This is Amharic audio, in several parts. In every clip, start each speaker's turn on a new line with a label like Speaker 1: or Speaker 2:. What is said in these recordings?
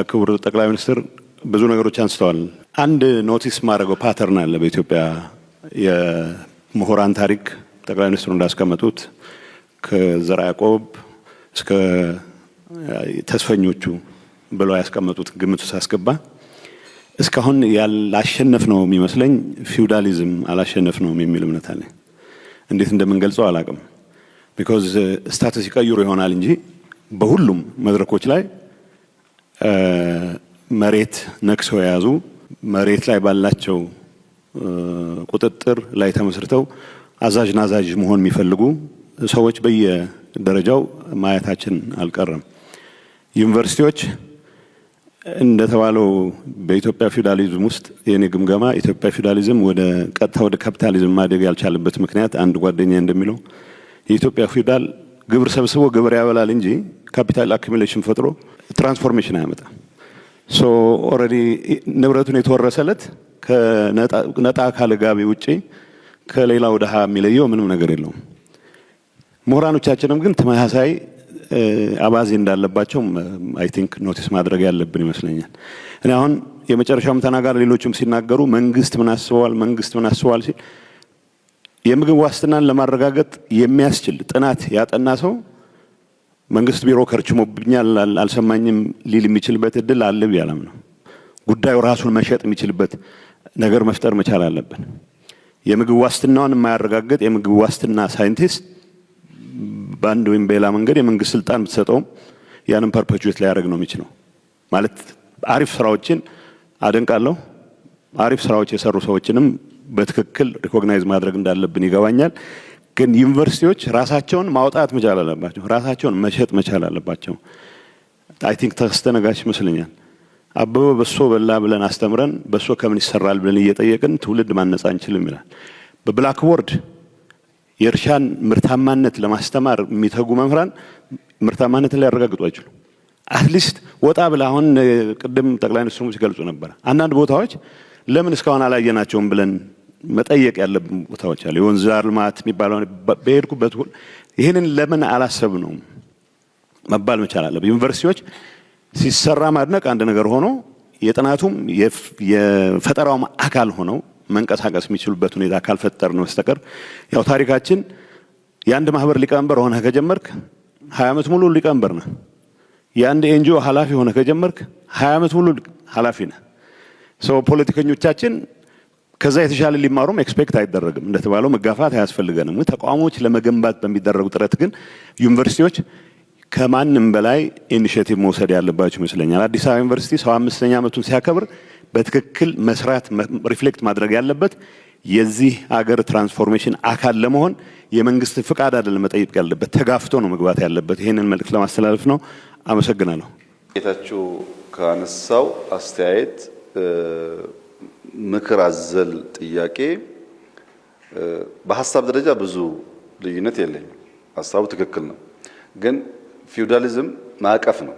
Speaker 1: ክቡር ጠቅላይ ሚኒስትር ብዙ ነገሮች አንስተዋል። አንድ ኖቲስ ማድረገው ፓተርን አለ በኢትዮጵያ የምሁራን ታሪክ ጠቅላይ ሚኒስትሩ እንዳስቀመጡት ከዘርዓ ያዕቆብ እስከ ተስፈኞቹ ብለው ያስቀመጡት ግምት ውስጥ አስገባ እስካሁን ያላሸነፍ ነው የሚመስለኝ ፊውዳሊዝም አላሸነፍ ነው የሚል እምነት አለ። እንዴት እንደምንገልጸው አላቅም። ቢኮዝ ስታተስ ይቀይሩ ይሆናል እንጂ በሁሉም መድረኮች ላይ መሬት ነክሰው የያዙ መሬት ላይ ባላቸው ቁጥጥር ላይ ተመስርተው አዛዥ ናዛዥ መሆን የሚፈልጉ ሰዎች በየደረጃው ማየታችን አልቀረም። ዩኒቨርሲቲዎች እንደተባለው በኢትዮጵያ ፊውዳሊዝም ውስጥ የኔ ግምገማ ኢትዮጵያ ፊውዳሊዝም ወደ ቀጥታ ወደ ካፒታሊዝም ማደግ ያልቻለበት ምክንያት አንድ ጓደኛ እንደሚለው የኢትዮጵያ ፊውዳል ግብር ሰብስቦ ግብር ያበላል እንጂ ካፒታል አኩሙሌሽን ፈጥሮ ትራንስፎርሜሽን አያመጣም። ሶ ኦልሬዲ ንብረቱን የተወረሰለት ከነጣ ካለ ጋቢ ውጪ ከሌላው ድሃ የሚለየው ምንም ነገር የለውም። ምሁራኖቻችንም ግን ተመሳሳይ አባዜ እንዳለባቸው አይ ቲንክ ኖቲስ ማድረግ ያለብን ይመስለኛል። እኔ አሁን የመጨረሻውም ተናጋሪ ሌሎችም ሲናገሩ መንግስት ምን አስበዋል ሲል የምግብ ዋስትናን ለማረጋገጥ የሚያስችል ጥናት ያጠና ሰው መንግስት ቢሮ ከርችሞብኛል አልሰማኝም ሊል የሚችልበት እድል አለ ቢያለም ነው። ጉዳዩ ራሱን መሸጥ የሚችልበት ነገር መፍጠር መቻል አለብን። የምግብ ዋስትናውን የማያረጋግጥ የምግብ ዋስትና ሳይንቲስት በአንድ ወይም በሌላ መንገድ የመንግስት ስልጣን ብትሰጠውም ያንን ፐርፔቹዌት ሊያደርግ ነው የሚችለው። ማለት አሪፍ ስራዎችን አደንቃለሁ። አሪፍ ስራዎች የሰሩ ሰዎችንም በትክክል ሪኮግናይዝ ማድረግ እንዳለብን ይገባኛል። ግን ዩኒቨርሲቲዎች ራሳቸውን ማውጣት መቻል አለባቸው። ራሳቸውን መሸጥ መቻል አለባቸው። አይ ቲንክ ተስተነጋሽ ይመስለኛል። አበበ በሶ በላ ብለን አስተምረን በሶ ከምን ይሰራል ብለን እየጠየቅን ትውልድ ማነጻ አንችልም ይላል። በብላክቦርድ የእርሻን ምርታማነት ለማስተማር የሚተጉ መምህራን ምርታማነትን ሊያረጋግጡ አይችሉም። አትሊስት ወጣ ብለ አሁን ቅድም ጠቅላይ ሚኒስትሩ ሲገልጹ ነበር አንዳንድ ቦታዎች ለምን እስካሁን አላየናቸውም ብለን መጠየቅ ያለብን ቦታዎች አሉ። የወንዝ ዳር ልማት የሚባለው በሄድኩበት ይሄንን ለምን አላሰብነውም መባል መቻል አለበት። ዩኒቨርሲቲዎች ሲሰራ ማድነቅ አንድ ነገር ሆኖ የጥናቱም የፈጠራውም አካል ሆነው መንቀሳቀስ የሚችሉበት ሁኔታ ካልፈጠርን በስተቀር ያው ታሪካችን የአንድ ማህበር ሊቀመንበር ሆነህ ከጀመርክ 20 ዓመት ሙሉ ሊቀመንበር ነህ። የአንድ ኤንጂኦ ኃላፊ ሆነህ ከጀመርክ 20 ዓመት ሙሉ ኃላፊ ነህ። ፖለቲከኞቻችን ከዛ የተሻለ ሊማሩም ኤክስፔክት አይደረግም። እንደተባለው መጋፋት አያስፈልገንም። ተቋሞች ለመገንባት በሚደረጉ ጥረት ግን ዩኒቨርሲቲዎች ከማንም በላይ ኢኒሼቲቭ መውሰድ ያለባቸው ይመስለኛል። አዲስ አበባ ዩኒቨርሲቲ 75ኛ ዓመቱን ሲያከብር በትክክል መስራት ሪፍሌክት ማድረግ ያለበት የዚህ አገር ትራንስፎርሜሽን አካል ለመሆን የመንግስት ፍቃድ አይደለም መጠየቅ ያለበት፣ ተጋፍቶ ነው መግባት ያለበት። ይሄንን መልእክት ለማስተላለፍ ነው። አመሰግናለሁ።
Speaker 2: ጌታቸው ካነሳው አስተያየት ምክር አዘል ጥያቄ በሐሳብ ደረጃ ብዙ ልዩነት የለኝም። ሐሳቡ ትክክል ነው። ግን ፊውዳሊዝም ማዕቀፍ ነው።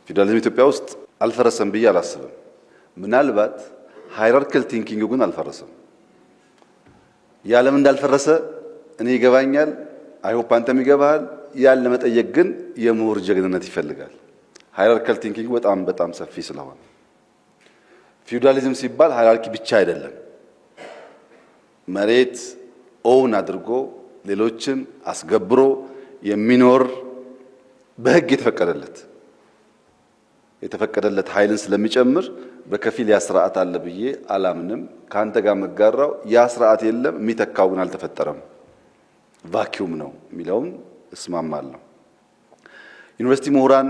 Speaker 2: ፊውዳሊዝም ኢትዮጵያ ውስጥ አልፈረሰም ብዬ አላስብም። ምናልባት ሃይራርኪካል ቲንኪንግ ግን አልፈረሰም። ያለም እንዳልፈረሰ እኔ ይገባኛል። አይሆፕ አንተም ይገባሃል። ያን ለመጠየቅ ግን የምሁር ጀግንነት ይፈልጋል። ሃይራርኪካል ቲንኪንግ በጣም ሰፊ ስለሆነ ፊውዳሊዝም ሲባል ሃይራርኪ ብቻ አይደለም። መሬት ኦውን አድርጎ ሌሎችን አስገብሮ የሚኖር በህግ የተፈቀደለት ኃይልን ስለሚጨምር በከፊል ያ ስርዓት አለ ብዬ አላምንም። ካንተ ጋር መጋራው ያ ስርዓት የለም፣ የሚተካው ግን አልተፈጠረም፣ ቫኪዩም ነው የሚለውን እስማማለሁ። ዩኒቨርሲቲ ምሁራን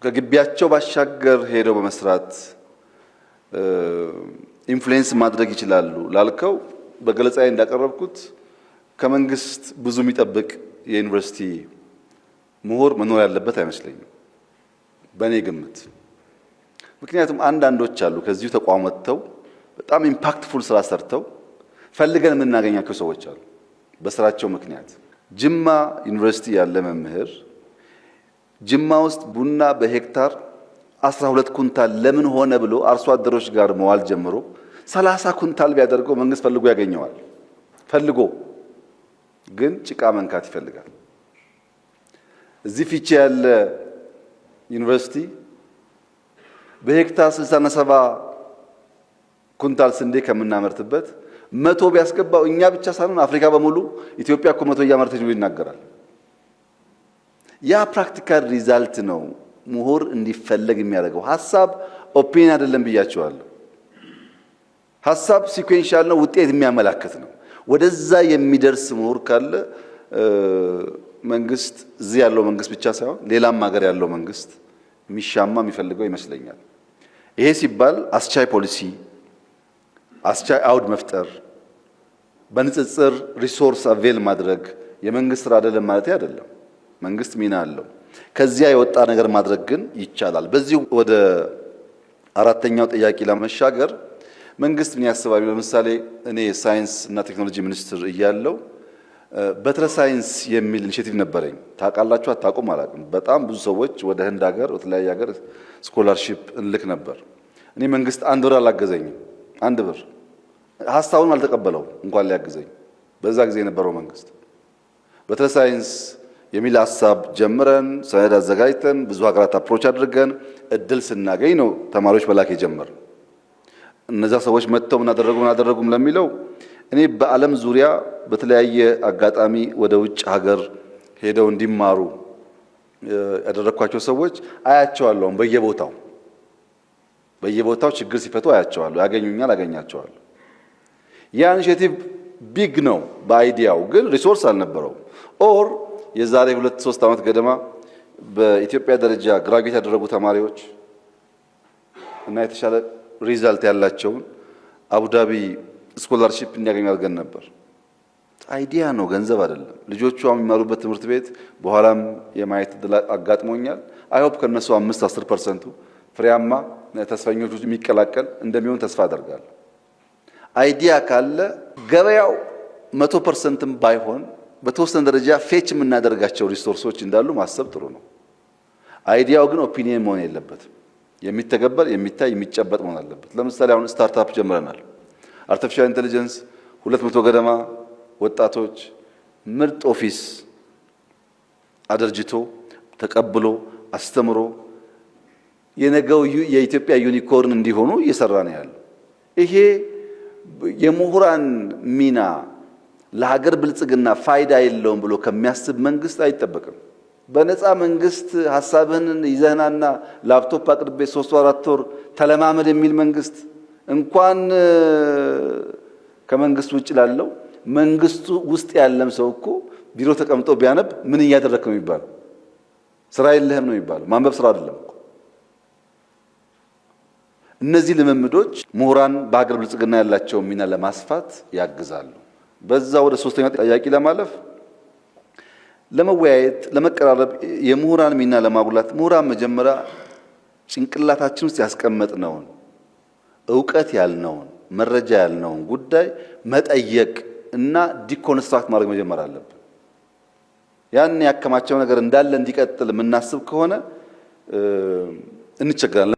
Speaker 2: ከግቢያቸው ባሻገር ሄደው በመስራት ኢንፍሉዌንስ ማድረግ ይችላሉ ላልከው በገለጻዬ እንዳቀረብኩት ከመንግስት ብዙ የሚጠብቅ የዩኒቨርሲቲ ምሁር መኖር ያለበት አይመስለኝም በእኔ ግምት። ምክንያቱም አንዳንዶች አሉ ከዚሁ ተቋም ወጥተው በጣም ኢምፓክትፉል ስራ ሰርተው ፈልገን የምናገኛቸው ሰዎች አሉ በስራቸው ምክንያት። ጅማ ዩኒቨርሲቲ ያለ መምህር ጅማ ውስጥ ቡና በሄክታር 12 ኩንታል ለምን ሆነ ብሎ አርሶ አደሮች ጋር መዋል ጀምሮ 30 ኩንታል ቢያደርገው መንግስት ፈልጎ ያገኘዋል። ፈልጎ ግን ጭቃ መንካት ይፈልጋል። እዚህ ፊቼ ያለ ዩኒቨርሲቲ በሄክታር 60 እና 70 ኩንታል ስንዴ ከምናመርትበት 100 ቢያስገባው እኛ ብቻ ሳንሆን አፍሪካ በሙሉ ኢትዮጵያ እኮ 100 እያመረተች ብሎ ይናገራል። ያ ፕራክቲካል ሪዛልት ነው ምሁር እንዲፈለግ የሚያደርገው። ሐሳብ ኦፒኒየን አይደለም ብያቸዋለሁ። ሐሳብ ሲኩዌንሻል ነው፣ ውጤት የሚያመላክት ነው። ወደዛ የሚደርስ ምሁር ካለ መንግስት እዚህ ያለው መንግስት ብቻ ሳይሆን ሌላም ሀገር ያለው መንግስት የሚሻማ የሚፈልገው ይመስለኛል። ይሄ ሲባል አስቻይ ፖሊሲ፣ አስቻይ አውድ መፍጠር፣ በንጽጽር ሪሶርስ አቬል ማድረግ የመንግስት ስራ አይደለም ማለት አይደለም። መንግስት ሚና አለው። ከዚያ የወጣ ነገር ማድረግ ግን ይቻላል። በዚህ ወደ አራተኛው ጥያቄ ለመሻገር መንግስት ምን ያስባል? ለምሳሌ እኔ ሳይንስ እና ቴክኖሎጂ ሚኒስትር እያለው በትረ ሳይንስ የሚል ኢኒሼቲቭ ነበረኝ። ታውቃላችሁ አታውቁም አላውቅም። በጣም ብዙ ሰዎች ወደ ህንድ ሀገር ወደ ሀገር ስኮላርሺፕ እንልክ ነበር። እኔ መንግስት 1 ብር አላገዘኝም። 1 ብር ሀሳቡን አልተቀበለው እንኳን ሊያግዘኝ። በዛ ጊዜ የነበረው መንግስት በትረ ሳይንስ የሚል ሀሳብ ጀምረን ሰነድ አዘጋጅተን ብዙ ሀገራት አፕሮች አድርገን እድል ስናገኝ ነው ተማሪዎች በላክ የጀመር። እነዛ ሰዎች መጥተው ምን አደረጉም ለሚለው እኔ በዓለም ዙሪያ በተለያየ አጋጣሚ ወደ ውጭ ሀገር ሄደው እንዲማሩ ያደረኳቸው ሰዎች አያቸዋለሁ። በየቦታው ችግር ሲፈቱ አያቸዋለሁ። ያገኙኛል፣ አገኛቸዋለሁ። ያ ኢኒሼቲቭ ቢግ ነው በአይዲያው፣ ግን ሪሶርስ አልነበረው። ኦር የዛሬ 2-3 ዓመት ገደማ በኢትዮጵያ ደረጃ ግራጁዌት ያደረጉ ተማሪዎች እና የተሻለ ሪዛልት ያላቸውን አቡዳቢ ስኮላርሺፕ እንዲያገኙ አድርገን ነበር። አይዲያ ነው፣ ገንዘብ አይደለም። ልጆቹ የሚማሩበት ትምህርት ቤት በኋላም የማየት አጋጥሞኛል። አይሆፕ ከነሱ 5-10% ፍሬያማ ተስፈኞች የሚቀላቀል እንደሚሆን ተስፋ አደርጋለሁ። አይዲያ ካለ ገበያው 100%ም ባይሆን በተወሰነ ደረጃ ፌች የምናደርጋቸው ሪሶርሶች እንዳሉ ማሰብ ጥሩ ነው። አይዲያው ግን ኦፒኒየን መሆን የለበትም። የሚተገበር የሚታይ የሚጨበጥ መሆን አለበት። ለምሳሌ አሁን ስታርታፕ ጀምረናል። አርቲፊሻል ኢንተለጀንስ 200 ገደማ ወጣቶች ምርጥ ኦፊስ አደርጅቶ ተቀብሎ አስተምሮ የነገው የኢትዮጵያ ዩኒኮርን እንዲሆኑ እየሰራ ነው ያለው። ይሄ የምሁራን ሚና ለሀገር ብልጽግና ፋይዳ የለውም ብሎ ከሚያስብ መንግስት አይጠበቅም። በነፃ መንግስት ሐሳብህን ይዘህናና ላፕቶፕ አቅርቤ 3-4 ወር ተለማመድ የሚል መንግስት እንኳን ከመንግስት ውጭ ላለው መንግስቱ ውስጥ ያለም ሰው እኮ ቢሮ ተቀምጦ ቢያነብ ምን እያደረክ ነው የሚባለው? ስራ የለህም ነው የሚባለው። ማንበብ ስራ አይደለም እኮ። እነዚህ ልምምዶች ምሁራን በሀገር ብልጽግና ያላቸው ሚና ለማስፋት ያግዛሉ። በዛ ወደ ሶስተኛው ጥያቄ ለማለፍ ለመወያየት ለመቀራረብ የምሁራን ሚና ለማጉላት ምሁራን መጀመሪያ ጭንቅላታችን ውስጥ ያስቀመጥነውን ዕውቀት ያልነውን መረጃ ያልነውን ጉዳይ መጠየቅ እና ዲኮንስትራክት ማድረግ መጀመር አለብን። ያን ያከማቸው ነገር እንዳለ እንዲቀጥል የምናስብ ከሆነ እንቸገራለን።